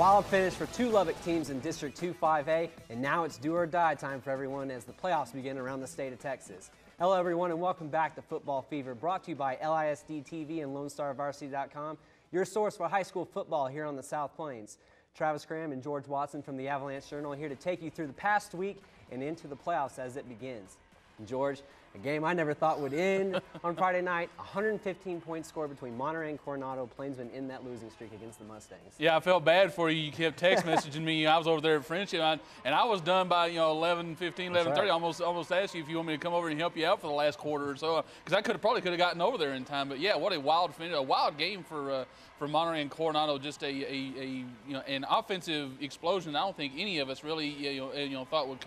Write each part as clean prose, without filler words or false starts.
Wild finish for two Lubbock teams in District 2 5A, and now it's do or die time for everyone as the playoffs begin around the state of Texas. Hello everyone and welcome back to Football Fever, brought to you by LISD TV and LoneStarVarsity.com, your source for high school football here on the South Plains. Travis Graham and George Watson from the Avalanche-Journal here to take you through the past week and into the playoffs as it begins. And George, a game I never thought would end on Friday night, 115-point score between Monterey and Coronado. Plainsmen in that losing streak against the Mustangs. Yeah, I felt bad for you. You kept text messaging me. I was over there at Friendship, and I was done by 11:15, 11:30. Right. Almost asked you if you want me to come over and help you out for the last quarter or so, because I probably could have gotten over there in time. But yeah, what a wild finish, a wild game for Monterey and Coronado. Just an offensive explosion. I don't think any of us really thought would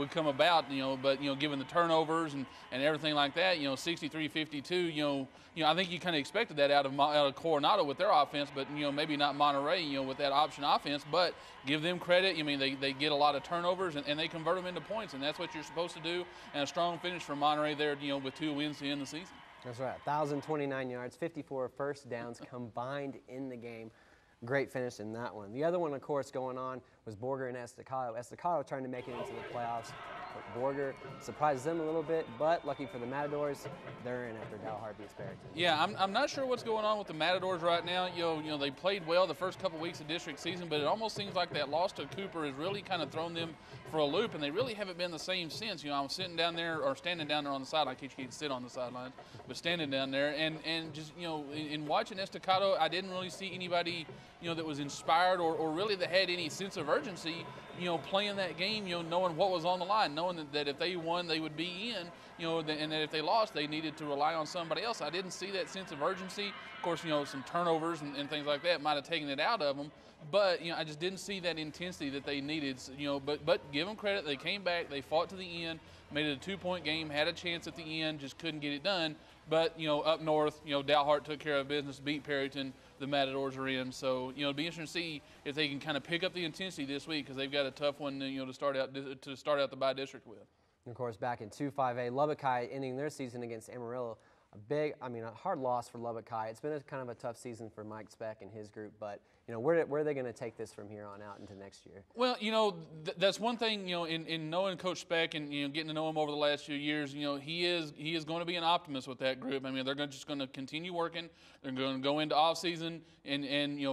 come about, but given the turnovers and everything like that, 63-52, I think you kind of expected that out of Coronado with their offense, but maybe not Monterey, with that option offense. But give them credit. I mean, they get a lot of turnovers and they convert them into points, and that's what you're supposed to do. And a strong finish for Monterey there, with 2 wins to end the season. That's right. 1,029 yards, 54 first downs combined in the game. Great finish in that one. The other one, of course, going on was Borger and Estacado. Estacado trying to make it into the playoffs, but Borger surprised them a little bit, but lucky for the Matadors, they're in after Dalhart beats Barrington. Yeah, I'm not sure what's going on with the Matadors right now. They played well the first couple weeks of district season, but it almost seems like that loss to Cooper has really kind of thrown them for a loop, and they really haven't been the same since. I'm sitting down there or standing down there on the sideline. I can't sit on the sidelines, but standing down there and just in watching Estacado, I didn't really see anybody that was inspired or really that had any sense of urgency, playing that game, knowing what was on the line, knowing that if they won, they would be in, and that if they lost, they needed to rely on somebody else. I didn't see that sense of urgency. Of course, some turnovers and things like that might have taken it out of them, but, I just didn't see that intensity that they needed, but give them credit. They came back, they fought to the end, made it a 2-point game, had a chance at the end, just couldn't get it done. But, up north, Dalhart took care of business, beat Perryton. The Matadors are in. So, it'll be interesting to see if they can kind of pick up the intensity this week, because they've got a tough one, to start out the bye-district with. And of course, back in 2-5A, Lubbock High ending their season against Amarillo. A hard loss for Lubbock High. It's been kind of a tough season for Mike Speck and his group, but where are they going to take this from here on out into next year? Well, that's one thing, in knowing Coach Speck and getting to know him over the last few years, he is going to be an optimist with that group. I mean, they're just going to continue working. They're going to go into off season and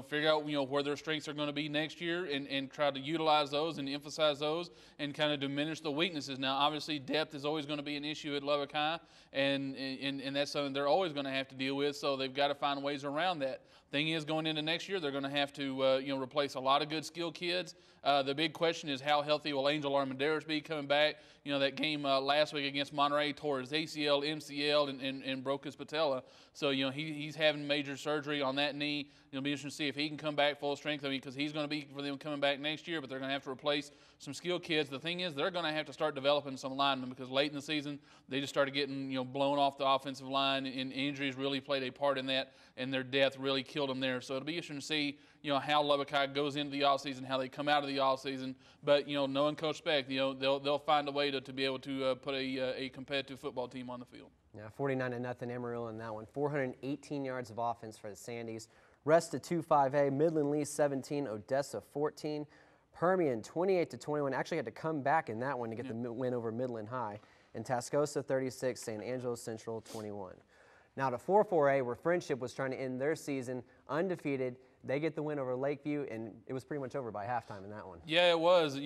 figure out where their strengths are going to be next year and try to utilize those and emphasize those and kind of diminish the weaknesses. Now, obviously, depth is always going to be an issue at Lubbock High, and that's something they're always going to have to deal with. So they've got to find ways around that. Thing is, going into next year, they're going to have to replace a lot of good skilled kids. The big question is, how healthy will Angel Armendaris be coming back? That game last week against Monterey tore his ACL, MCL, and broke his patella. So he's having major surgery on that knee. It'll be interesting to see if he can come back full strength. Because he's going to be for them coming back next year, but they're going to have to replace some skilled kids. The thing is, they're going to have to start developing some linemen, because late in the season they just started getting blown off the offensive line, and injuries really played a part in that, and their depth really killed them there. So it'll be interesting to see how Lubbock High goes into the offseason, how they come out of the offseason. But knowing Coach Speck, they'll find a way to be able to put a competitive football team on the field. Yeah, 49-0 Amarillo in that one. 418 yards of offense for the Sandies. Rest of 2-5A, Midland Lee 17, Odessa 14. Permian 28-21. Actually had to come back in that one to get the win over Midland High. And Tascosa 36, San Angelo Central 21. Now to 4-4A, where Friendship was trying to end their season undefeated. They get the win over Lakeview, and it was pretty much over by halftime in that one. Yeah, it was.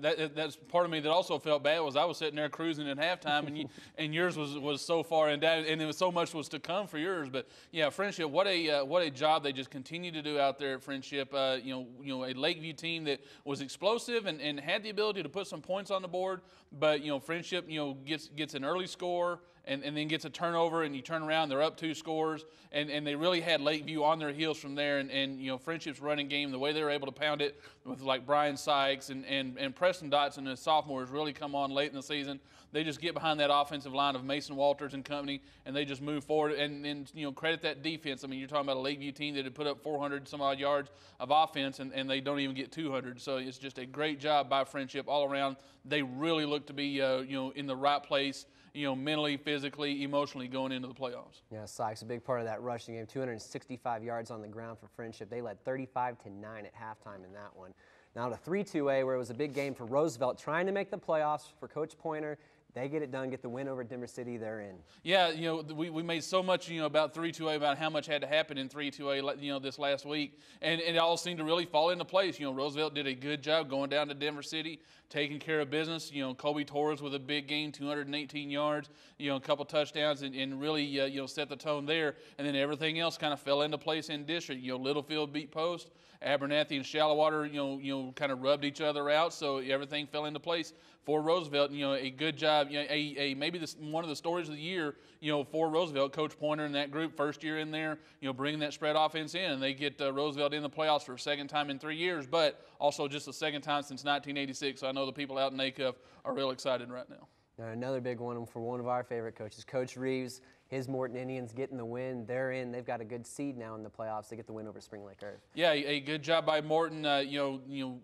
That's part of me that also felt bad was I was sitting there cruising at halftime, and yours was so far and down, and there was so much was to come for yours. But yeah, Friendship, what a job they just continue to do out there at Friendship. A Lakeview team that was explosive and had the ability to put some points on the board, but Friendship gets an early score. And then gets a turnover, and you turn around, they're up 2 scores, and they really had Lakeview on their heels from there. And Friendship's running game, the way they were able to pound it with like Brian Sykes and Preston Dotson, his sophomore, has really come on late in the season. They just get behind that offensive line of Mason Walters and company, and they just move forward. And credit that defense. I mean, you're talking about a Lakeview team that had put up 400 some odd yards of offense, and they don't even get 200. So it's just a great job by Friendship all around. They really look to be in the right place mentally, physically, emotionally going into the playoffs. Yeah, Sykes, a big part of that rushing game, 265 yards on the ground for Friendship. They led 35-9 at halftime in that one. Now to 3-2A, where it was a big game for Roosevelt, trying to make the playoffs for Coach Pointer. They get it done, get the win over Denver City. They're in. Yeah, we made so much, about 3-2A, about how much had to happen in 3-2A, this last week, and it all seemed to really fall into place. Roosevelt did a good job going down to Denver City, taking care of business. Kobe Torres with a big game, 218 yards, a couple touchdowns, and really, set the tone there. And then everything else kind of fell into place in district. Littlefield beat Post, Abernathy and Shallowater, kind of rubbed each other out, so everything fell into place for Roosevelt. A good job. Maybe one of the stories of the year, for Roosevelt, Coach Pointer and that group, first year in there, bringing that spread offense in, and they get Roosevelt in the playoffs for a second time in 3 years, but also just the second time since 1986. So I know the people out in Acuff are real excited right now. Another big one for one of our favorite coaches, Coach Reeves. His Morton Indians getting the win. They're in. They've got a good seed now in the playoffs. They get the win over Spring Lake Earth. Yeah, a good job by Morton.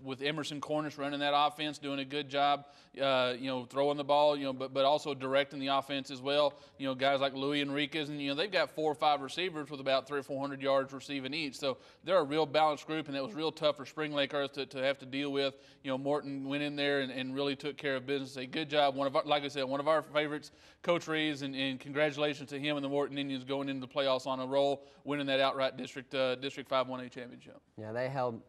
With Emerson Cornish running that offense, doing a good job. Throwing the ball. But also directing the offense as well. Guys like Louis Enriquez, and they've got 4 or 5 receivers with about 300 or 400 yards receiving each. So they're a real balanced group, and it was real tough for Spring Lake Earth to have to deal with. Morton went in there and really took care of business. A good job. Like I said, one of our favorites, Coach Reeves, and congratulations to him and the Morton Indians going into the playoffs on a roll, winning that outright District 5-1A championship. Yeah, they held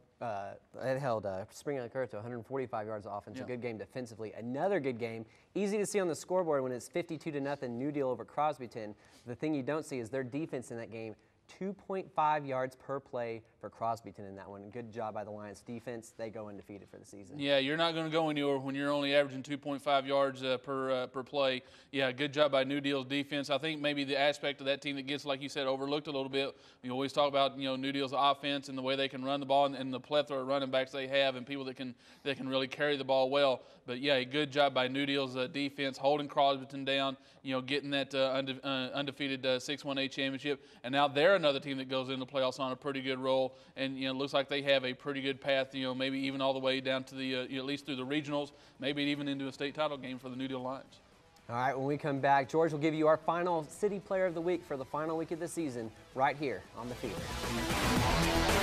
Spring Lake Earth to 145 yards of offense. Yeah. A good game defensively. Another good game. Easy to see on the scoreboard when it's 52-0 New Deal over Crosbyton. The thing you don't see is their defense in that game. 2.5 yards per play for Crosbyton in that one. Good job by the Lions defense. They go undefeated for the season. Yeah, you're not going to go anywhere when you're only averaging 2.5 yards per play. Yeah, good job by New Deal's defense. I think maybe the aspect of that team that gets, like you said, overlooked a little bit. We always talk about New Deal's offense and the way they can run the ball and the plethora of running backs they have and people that can really carry the ball well. But yeah, a good job by New Deal's defense holding Crosbyton down. Getting that undefeated 6-1A championship, and now they're another team that goes into the playoffs on a pretty good roll, and it looks like they have a pretty good path. Maybe even all the way down to the at least through the regionals, maybe even into a state title game for the New Deal Lions. All right, when we come back, George will give you our final City Player of the Week for the final week of the season right here on The Fever.